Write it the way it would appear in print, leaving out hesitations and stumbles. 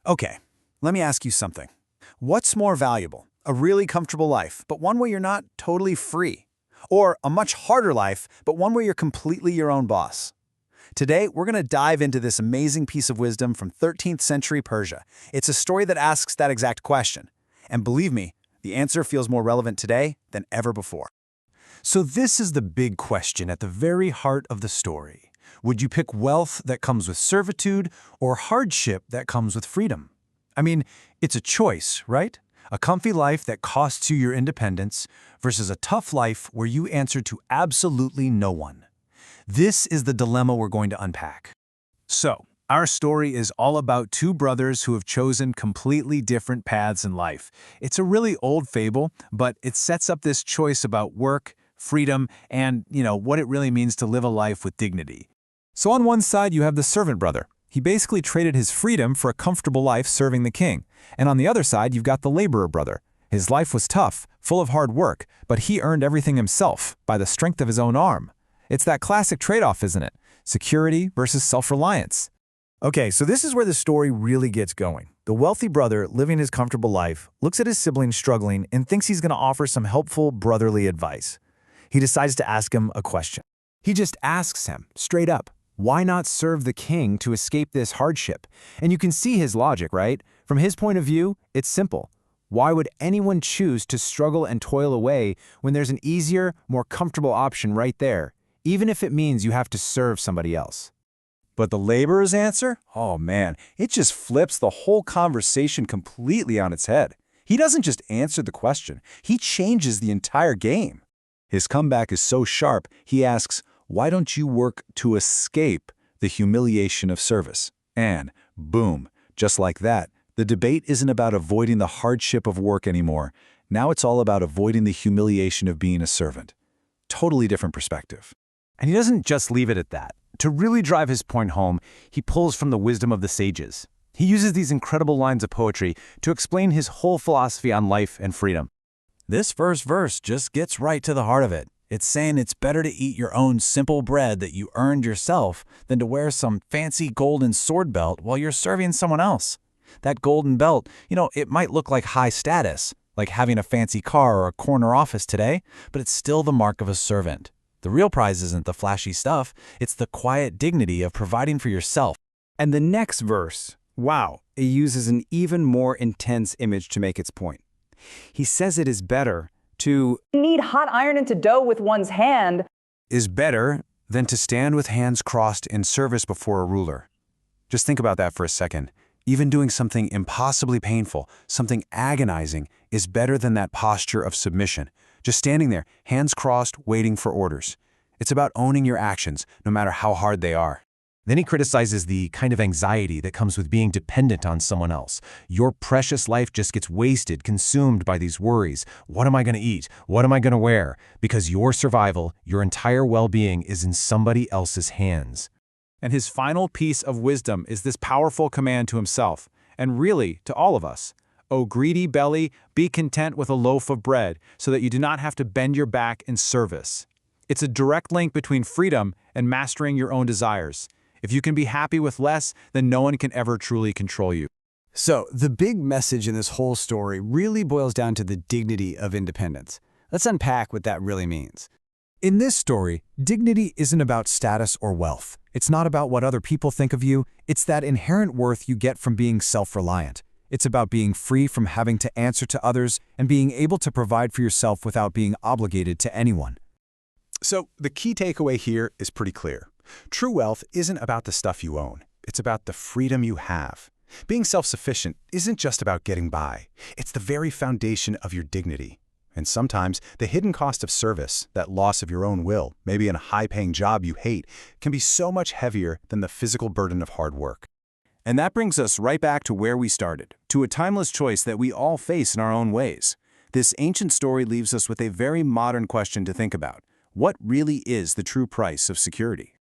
Okay, let me ask you something. What's more valuable? A really comfortable life, but one where you're not totally free? Or a much harder life, but one where you're completely your own boss? Today, we're going to dive into this amazing piece of wisdom from 13th century Persia. It's a story that asks that exact question. And believe me, the answer feels more relevant today than ever before. So this is the big question at the very heart of the story. Would you pick wealth that comes with servitude or hardship that comes with freedom? I mean, it's a choice, right? A comfy life that costs you your independence versus a tough life where you answer to absolutely no one. This is the dilemma we're going to unpack. So, our story is all about two brothers who have chosen completely different paths in life. It's a really old fable, but it sets up this choice about work, freedom, and, what it really means to live a life with dignity. So on one side, you have the servant brother. He basically traded his freedom for a comfortable life serving the king. And on the other side, you've got the laborer brother. His life was tough, full of hard work, but he earned everything himself by the strength of his own arm. It's that classic trade-off, isn't it? Security versus self-reliance. Okay, so this is where the story really gets going. The wealthy brother, living his comfortable life, looks at his siblings struggling and thinks he's going to offer some helpful brotherly advice. He decides to ask him a question. He just asks him, straight up, why not serve the king to escape this hardship? And you can see his logic, right? From his point of view, it's simple. Why would anyone choose to struggle and toil away when there's an easier, more comfortable option right there, even if it means you have to serve somebody else? But the laborer's answer? Oh man, it just flips the whole conversation completely on its head. He doesn't just answer the question, he changes the entire game. His comeback is so sharp, he asks, why don't you work to escape the humiliation of service? And boom, just like that, the debate isn't about avoiding the hardship of work anymore. Now it's all about avoiding the humiliation of being a servant. Totally different perspective. And he doesn't just leave it at that. To really drive his point home, he pulls from the wisdom of the sages. He uses these incredible lines of poetry to explain his whole philosophy on life and freedom. This first verse just gets right to the heart of it. It's saying it's better to eat your own simple bread that you earned yourself than to wear some fancy golden sword belt while you're serving someone else. That golden belt, it might look like high status, like having a fancy car or a corner office today, but it's still the mark of a servant. The real prize isn't the flashy stuff, it's the quiet dignity of providing for yourself. And the next verse, wow, it uses an even more intense image to make its point. He says it is better to knead hot iron into dough with one's hand is better than to stand with hands crossed in service before a ruler. Just think about that for a second. Even doing something impossibly painful, something agonizing, is better than that posture of submission. Just standing there, hands crossed, waiting for orders. It's about owning your actions, no matter how hard they are. Then he criticizes the kind of anxiety that comes with being dependent on someone else. Your precious life just gets wasted, consumed by these worries. What am I going to eat? What am I going to wear? Because your survival, your entire well-being is in somebody else's hands. And his final piece of wisdom is this powerful command to himself, and really to all of us. O greedy belly, be content with a loaf of bread, so that you do not have to bend your back in service. It's a direct link between freedom and mastering your own desires. If you can be happy with less, then no one can ever truly control you. So, the big message in this whole story really boils down to the dignity of independence. Let's unpack what that really means. In this story, dignity isn't about status or wealth. It's not about what other people think of you. It's that inherent worth you get from being self-reliant. It's about being free from having to answer to others and being able to provide for yourself without being obligated to anyone. So, the key takeaway here is pretty clear. True wealth isn't about the stuff you own. It's about the freedom you have. Being self-sufficient isn't just about getting by. It's the very foundation of your dignity. And sometimes, the hidden cost of service, that loss of your own will, maybe in a high-paying job you hate, can be so much heavier than the physical burden of hard work. And that brings us right back to where we started, to a timeless choice that we all face in our own ways. This ancient story leaves us with a very modern question to think about. What really is the true price of security?